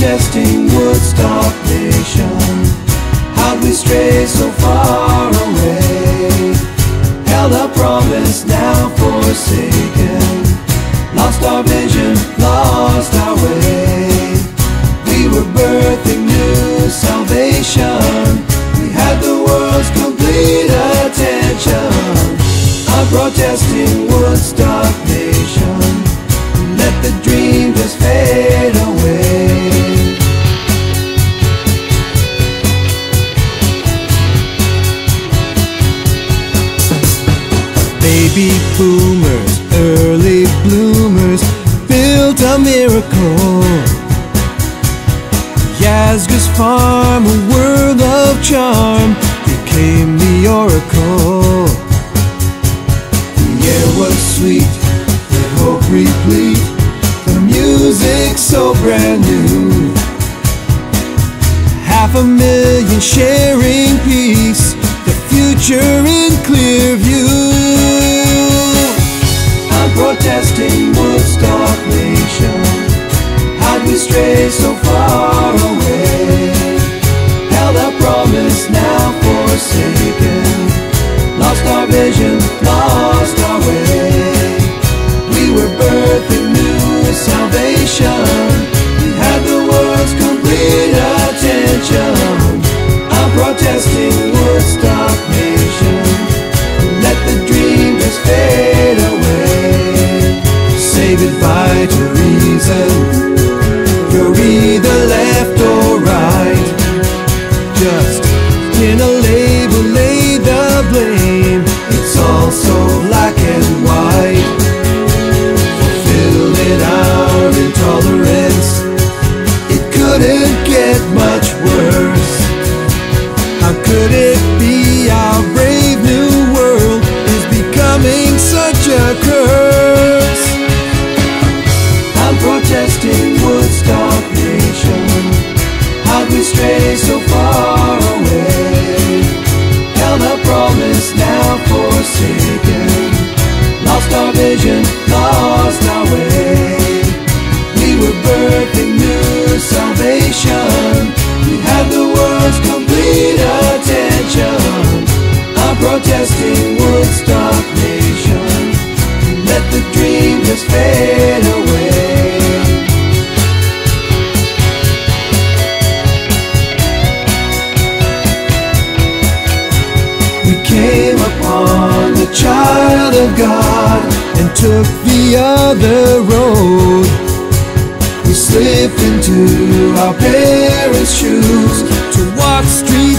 protesting Woodstock Nation. How'd we stray so far away? Held our promise, now forsaken. Lost our vision, lost our way. We were birthing new salvation. We had the world's complete attention. I'm protesting Woodstock Nation. Let the dream just fade away. Baby boomers, early bloomers built a miracle. Yasgur's farm, a world of charm, became the oracle. The air was sweet, the hope replete, the music so brand new. 500,000 sharing peace, the future in clear view. I'm protesting Woodstock Nation. How'd we stray so far away? Held our promise, now forsaken. Lost our vision, lost our way. We were birthing new salvation. We had the world's complete attention. I'm protesting Woodstock Nation. Let the dream just fade away. Say goodbye to reason. You're either left or right. Just pin a label, lay the blame. It's all so black and white. Fulfilling our intolerance, it couldn't get much worse. How could it be our brave new world is becoming such a curse? I'm protesting Woodstock Nation. How'd we stray so far away? Held our promise, now forsaken. Lost our vision, lost our way. We were birthing new salvation. We had the world's complete attention. I'm protesting Woodstock Nation. Let the dream just fade away. We came upon the child of God and took the other road. We slipped into our parents' shoes to walk streets